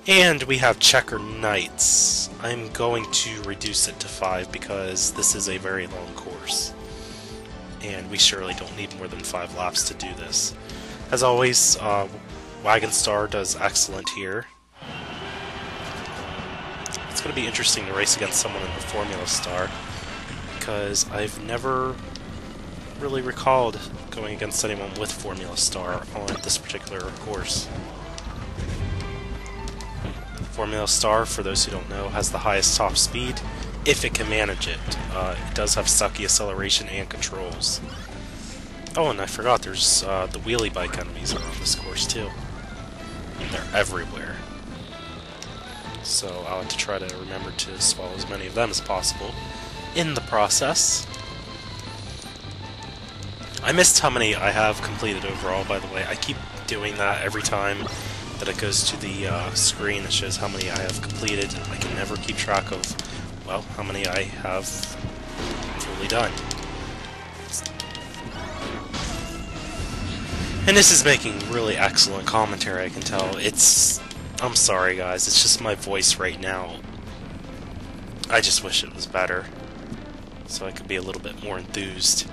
And we have Checker Nights. I'm going to reduce it to 5 because this is a very long course. And we surely don't need more than 5 laps to do this. As always, Wagon Star does excellent here. It's going to be interesting to race against someone in the Formula Star, because I've never really recalled going against anyone with Formula Star on this particular course. Formula Star, for those who don't know, has the highest top speed, if it can manage it. It does have sucky acceleration and controls. Oh, and I forgot, there's the wheelie bike enemies around this course too. They're everywhere. So I'll have to try to remember to swallow as many of them as possible in the process. I missed how many I have completed overall, by the way. I keep doing that every time that it goes to the screen that shows how many I have completed. I can never keep track of, well, how many I have fully done. And this is making really excellent commentary, I can tell. I'm sorry guys, it's just my voice right now. I just wish it was better, so I could be a little bit more enthused.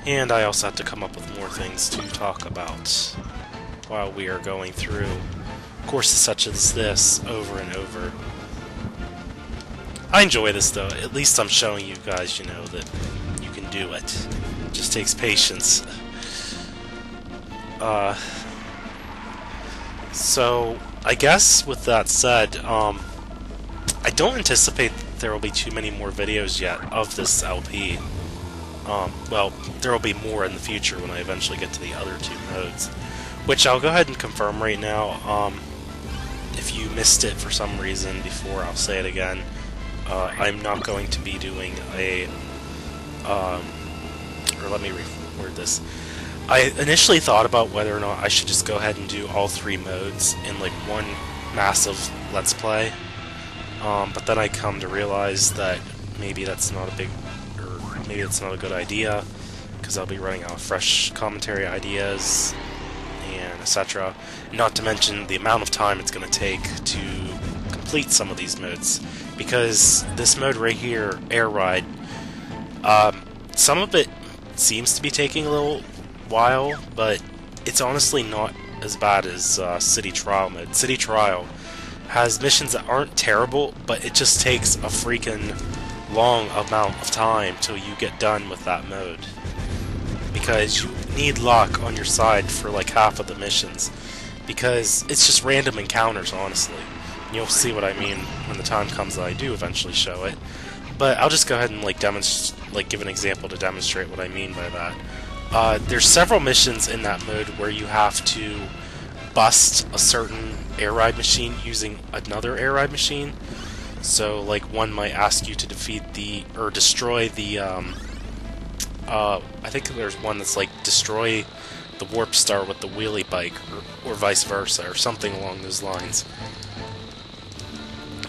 And I also have to come up with more things to talk about while we are going through courses such as this over and over. I enjoy this though. At least I'm showing you guys, you know, that you can do it. It just takes patience. So I guess with that said, I don't anticipate that there will be too many more videos yet of this LP. Well, there will be more in the future when I eventually get to the other 2 modes, which I'll go ahead and confirm right now. If you missed it for some reason before, I'll say it again. I'm not going to be doing a, or let me reword this. I initially thought about whether or not I should just go ahead and do all 3 modes in like one massive Let's Play, but then I come to realize that maybe that's not a maybe it's not a good idea, because I'll be running out of fresh commentary ideas, and etc. Not to mention the amount of time it's going to take to complete some of these modes, because this mode right here, Air Ride, some of it seems to be taking a little while, but it's honestly not as bad as City Trial mode. City Trial has missions that aren't terrible, but it just takes a freaking long amount of time till you get done with that mode, because you need luck on your side for like half of the missions, because it's just random encounters, honestly. You'll see what I mean when the time comes that I do eventually show it, but I'll just go ahead and like give an example to demonstrate what I mean by that. There's several missions in that mode where you have to bust a certain air ride machine using another air ride machine. So, like, one might ask you to destroy the, I think there's one that's like, destroy the Warp Star with the wheelie bike, or vice versa, or something along those lines.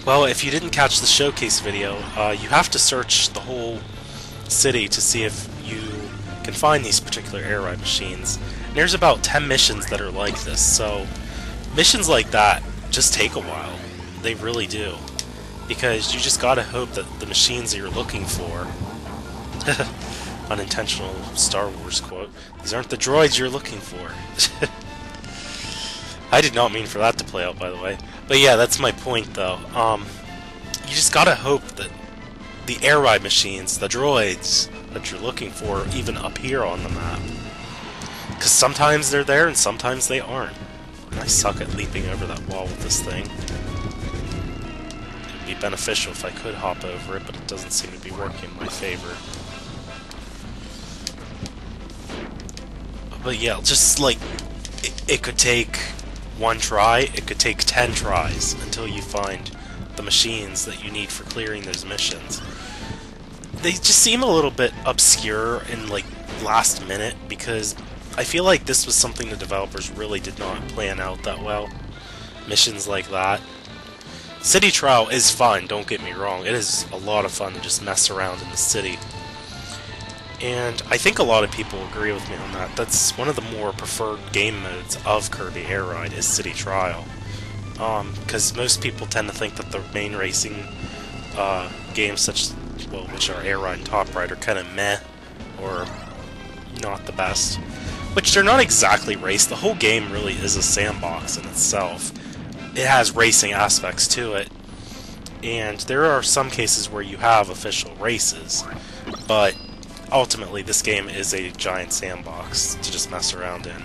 Well, if you didn't catch the showcase video, you have to search the whole city to see if you can find these particular air ride machines. And there's about 10 missions that are like this, so missions like that just take a while. They really do. Because you just gotta hope that the machines that you're looking for, unintentional Star Wars quote, these aren't the droids you're looking for. I did not mean for that to play out, by the way. But yeah, that's my point, though. You just gotta hope that the air ride machines, the droids that you're looking for, even appear on the map. Because sometimes they're there and sometimes they aren't. And I suck at leaping over that wall with this thing. Be beneficial if I could hop over it, but it doesn't seem to be working in my favor. But yeah, just like it could take 1 try, it could take 10 tries until you find the machines that you need for clearing those missions. They just seem a little bit obscure and like last minute, because I feel like this was something the developers really did not plan out that well. Missions like that. City Trial is fun, don't get me wrong. It is a lot of fun to just mess around in the city. And I think a lot of people agree with me on that. That's one of the more preferred game modes of Kirby Air Ride, is City Trial. because most people tend to think that the main racing games, which are Air Ride and Top Ride, are kind of meh, or not the best. Which they're not exactly race. The whole game really is a sandbox in itself. It has racing aspects to it, and there are some cases where you have official races, but ultimately this game is a giant sandbox to just mess around in.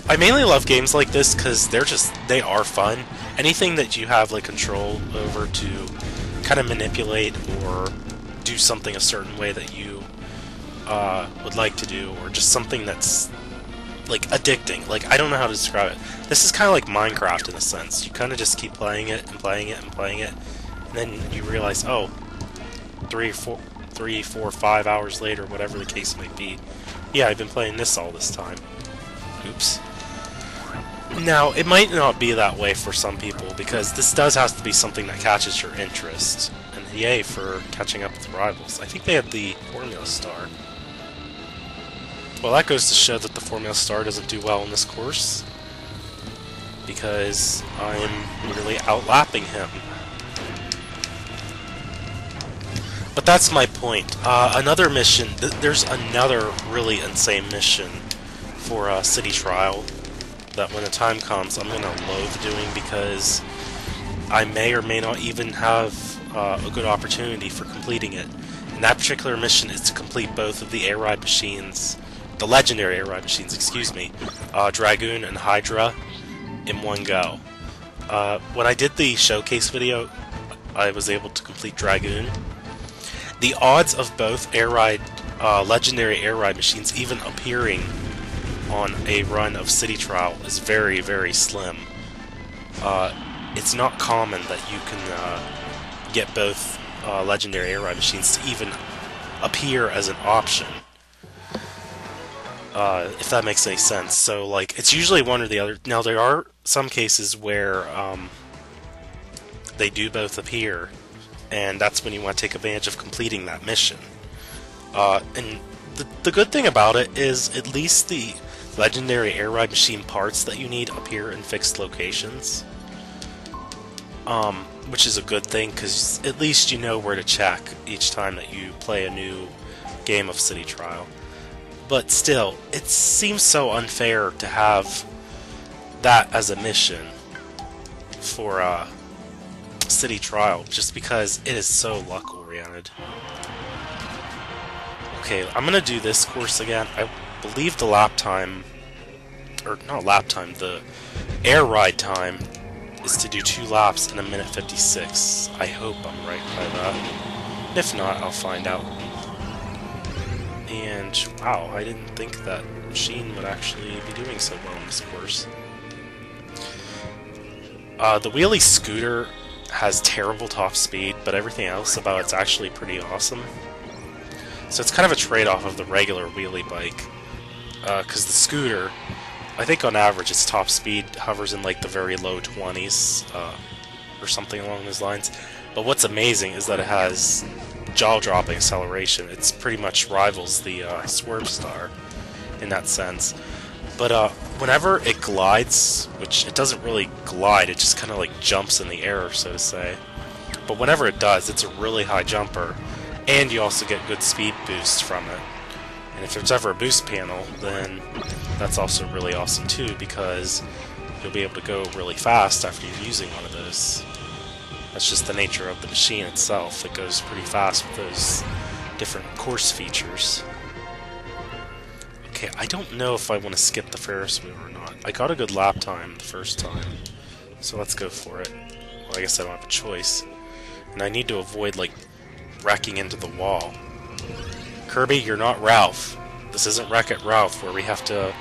I mainly love games like this because they are fun. Anything that you have like control over to kind of manipulate or do something a certain way that you would like to do, or just something that's like addicting. Like, I don't know how to describe it. This is kind of like Minecraft in a sense. You kind of just keep playing it and playing it and playing it, and then you realize, oh, 3, 4, 5 hours later, whatever the case may be, yeah, I've been playing this all this time. Oops. Now, it might not be that way for some people, because this does have to be something that catches your interest. And yay for catching up with rivals. I think they had the Formula Star. Well, that goes to show that the Formula Star doesn't do well in this course, because I'm really outlapping him. But that's my point. Another mission, there's another really insane mission for City Trial that when the time comes I'm going to loathe doing, because I may or may not even have a good opportunity for completing it. And that particular mission is to complete both of the air ride machines, the legendary air ride machines, excuse me, Dragoon and Hydra, in one go. When I did the showcase video, I was able to complete Dragoon. The odds of both air ride, legendary air ride machines even appearing on a run of City Trial is very, very slim. It's not common that you can get both legendary air ride machines to even appear as an option. If that makes any sense. So, like, it's usually one or the other. Now, there are some cases where they do both appear, and that's when you want to take advantage of completing that mission. And the good thing about it is at least the legendary air ride machine parts that you need appear in fixed locations, which is a good thing, because at least you know where to check each time that you play a new game of City Trial. But still, it seems so unfair to have that as a mission for City Trial, just because it is so luck-oriented. Okay, I'm gonna do this course again. I believe the lap time, or not lap time, the air ride time is to do 2 laps in 1:56. I hope I'm right by that. If not, I'll find out. And wow, I didn't think that machine would actually be doing so well in this course. The Wheelie scooter has terrible top speed, but everything else about it's actually pretty awesome. So it's kind of a trade-off of the regular wheelie bike, because the scooter, I think on average its top speed hovers in like the very low 20s, or something along those lines. But what's amazing is that it has jaw-dropping acceleration. It's pretty much rivals the Swerve Star in that sense. But whenever it glides, which it doesn't really glide, it just kind of like jumps in the air, so to say. But whenever it does, it's a really high jumper, and you also get good speed boosts from it. And if there's ever a boost panel, then that's also really awesome too, because you'll be able to go really fast after you're using one of those. That's just the nature of the machine itself. It goes pretty fast with those different course features. Okay, I don't know if I want to skip the Ferris wheel or not. I got a good lap time the first time, so let's go for it. Well, I guess I don't have a choice. And I need to avoid, like, wrecking into the wall. Kirby, you're not Ralph. This isn't Wreck-It Ralph, where we have to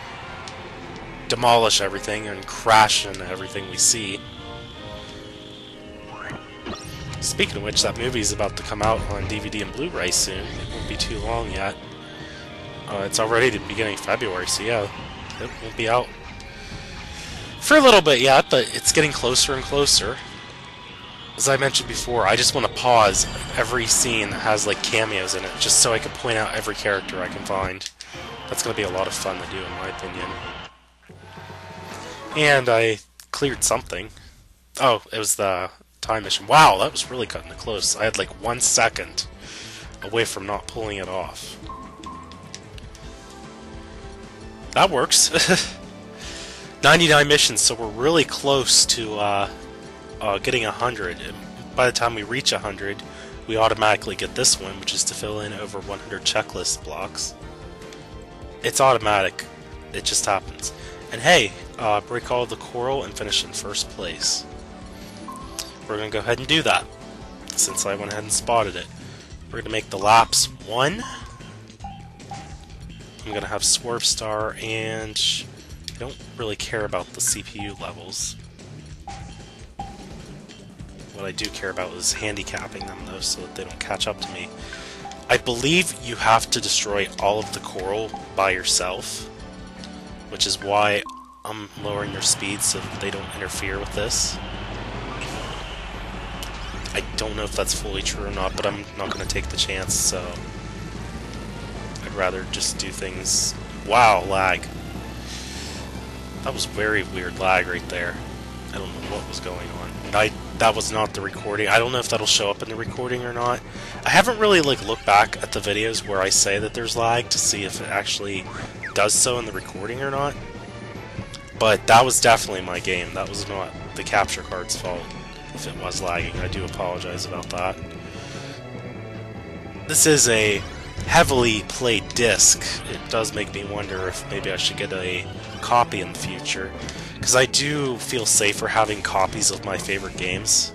demolish everything and crash into everything we see. Speaking of which, that movie's about to come out on DVD and Blu-ray soon. It won't be too long yet. It's already the beginning of February, so yeah, it won't be out for a little bit yet, but it's getting closer and closer. As I mentioned before, I just want to pause every scene that has like cameos in it, just so I can point out every character I can find. That's going to be a lot of fun to do, in my opinion. And I cleared something. Oh, it was the time mission. Wow, that was really cutting it close. I had like 1 second away from not pulling it off. That works. 99 missions, so we're really close to getting 100. And by the time we reach 100, we automatically get this one, which is to fill in over 100 checklist blocks. It's automatic. It just happens. And hey, break all the coral and finish in first place. We're going to go ahead and do that, since I went ahead and spotted it. We're going to make the laps 1. I'm going to have Swerve Star, and I don't really care about the CPU levels. What I do care about is handicapping them, though, so that they don't catch up to me. I believe you have to destroy all of the coral by yourself, which is why I'm lowering their speed so that they don't interfere with this. I don't know if that's fully true or not, but I'm not going to take the chance, so I'd rather just do things... Wow, lag. That was very weird lag right there. I don't know what was going on. That was not the recording. I don't know if that'll show up in the recording or not. I haven't really looked back at the videos where I say that there's lag to see if it actually does so in the recording or not. But that was definitely my game. That was not the capture card's fault. If it was lagging, I do apologize about that. This is a heavily played disc. It does make me wonder if maybe I should get a copy in the future, because I do feel safer having copies of my favorite games.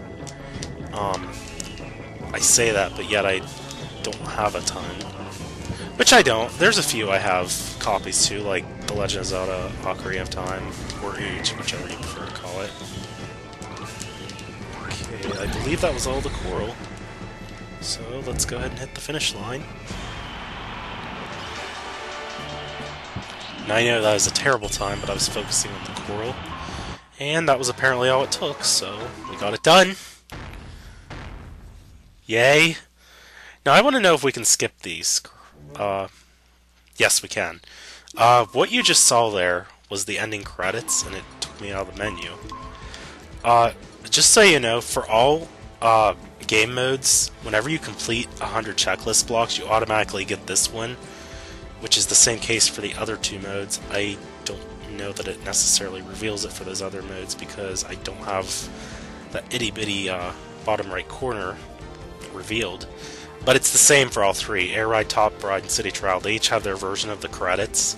I say that, but yet I don't have a ton. Which I don't. There's a few I have copies too, like The Legend of Zelda, Ocarina of Time, or Age, whichever you prefer to call it. Okay, I believe that was all the coral. So let's go ahead and hit the finish line. Now I know that was a terrible time, but I was focusing on the coral. And that was apparently all it took, so we got it done. Yay! Now I want to know if we can skip these. Yes, we can. What you just saw there was the ending credits, and it took me out of the menu. Just so you know, for all game modes, whenever you complete 100 checklist blocks, you automatically get this one, which is the same case for the other 2 modes. I don't know that it necessarily reveals it for those other modes because I don't have that itty-bitty bottom right corner revealed. But it's the same for all 3. Air Ride, Top Ride, and City Trial. They each have their version of the credits.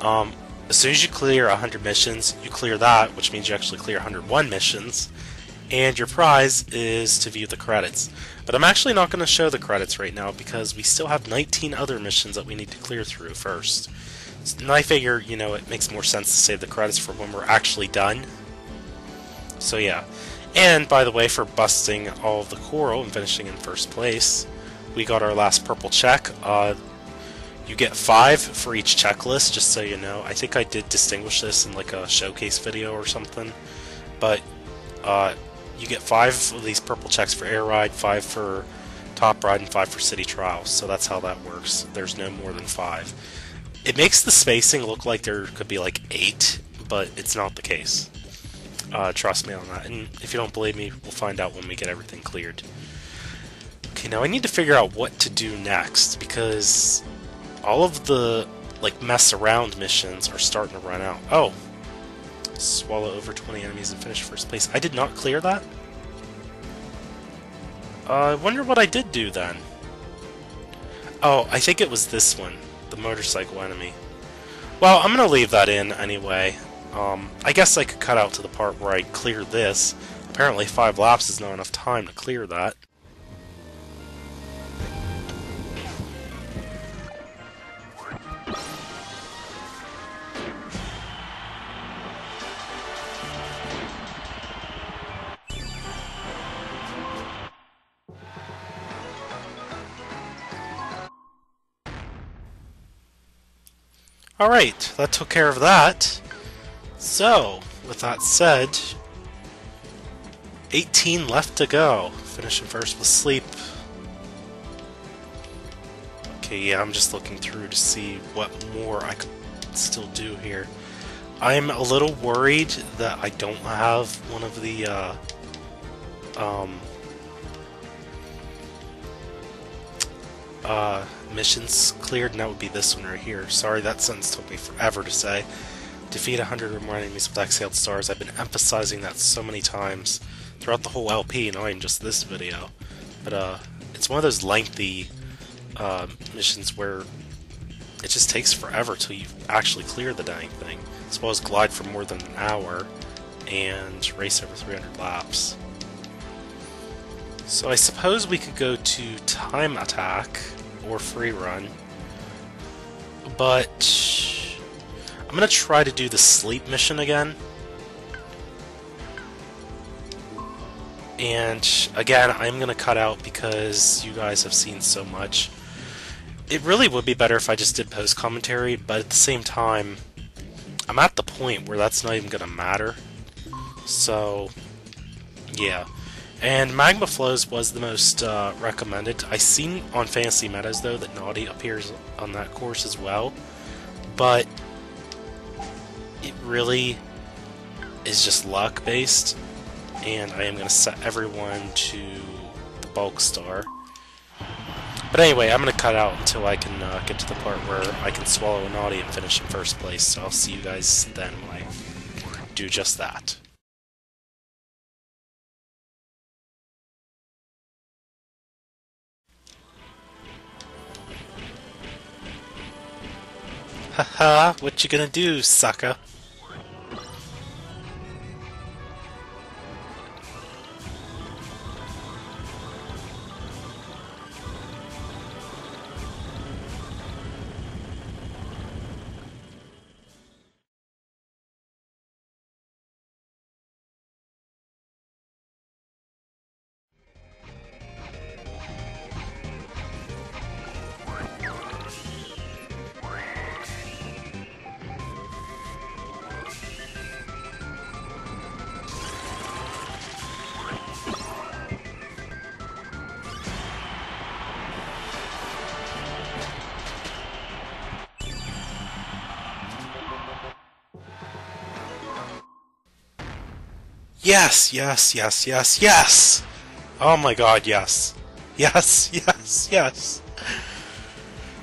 As soon as you clear 100 missions, you clear that, which means you actually clear 101 missions, and your prize is to view the credits. But I'm actually not going to show the credits right now because we still have 19 other missions that we need to clear through first. And I figure, you know, it makes more sense to save the credits for when we're actually done. So yeah. And, by the way, for busting all of the coral and finishing in first place, we got our last purple check. You get 5 for each checklist, just so you know. I think I did distinguish this in like a showcase video or something. But you get 5 of these purple checks for Air Ride, 5 for Top Ride, and 5 for City Trial. So that's how that works. There's no more than 5. It makes the spacing look like there could be like 8, but it's not the case. Trust me on that. And if you don't believe me, we'll find out when we get everything cleared. Okay, now I need to figure out what to do next, because all of the like mess around missions are starting to run out. Oh! Swallow over 20 enemies and finish first place. I did not clear that? I wonder what I did do then. Oh, I think it was this one. The motorcycle enemy. Well, I'm gonna leave that in anyway. I guess I could cut out to the part where I cleared this. Apparently 5 laps is not enough time to clear that. Alright, that took care of that. So, with that said, 18 left to go. Finishing first with sleep. Okay, yeah, I'm just looking through to see what more I could still do here. I'm a little worried that I don't have one of the missions cleared, and that would be this one right here. Sorry, that sentence took me forever to say. Defeat 100 or more enemies with exhaled stars. I've been emphasizing that so many times throughout the whole LP, not even just this video. But it's one of those lengthy missions where it just takes forever till you actually clear the dang thing, as well as glide for more than an hour and race over 300 laps. So I suppose we could go to time attack or free run, but I'm gonna try to do the sleep mission again. And again, I'm gonna cut out because you guys have seen so much. It really would be better if I just did post commentary, but at the same time, I'm at the point where that's not even gonna matter. So yeah. And Magma Flows was the most recommended. I seen on Fantasy Meadows though that Naughty appears on that course as well, but it really is just luck based, and I am going to set everyone to the bulk star. But anyway, I'm going to cut out until I can get to the part where I can swallow a Naughty and finish in first place, so I'll see you guys then when I do just that. Haha, what you gonna do, sucker? Yes, yes, yes, yes, yes! Oh my god, yes. Yes, yes, yes.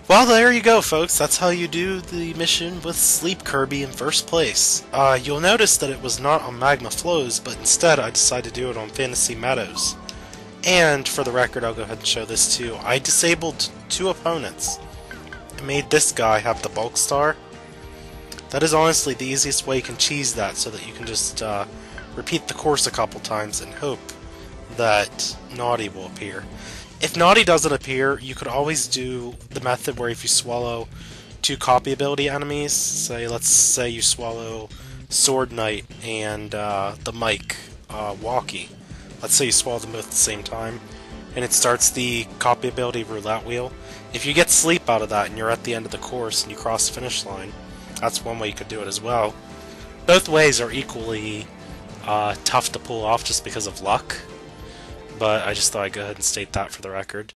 Well, there you go, folks. That's how you do the mission with Sleep Kirby in first place. You'll notice that it was not on Magma Flows, but instead I decided to do it on Fantasy Meadows. And, for the record, I'll go ahead and show this too. I disabled 2 opponents. I made this guy have the bulk star. That is honestly the easiest way you can cheese that, so that you can just repeat the course a couple times and hope that Naughty will appear. If Naughty doesn't appear, you could always do the method where if you swallow 2 copy ability enemies, let's say you swallow Sword Knight and the Mike Walkie. Let's say you swallow them both at the same time, and it starts the copy ability roulette wheel. If you get sleep out of that and you're at the end of the course and you cross the finish line, that's one way you could do it as well. Both ways are equally tough to pull off just because of luck, but I just thought I'd go ahead and state that for the record.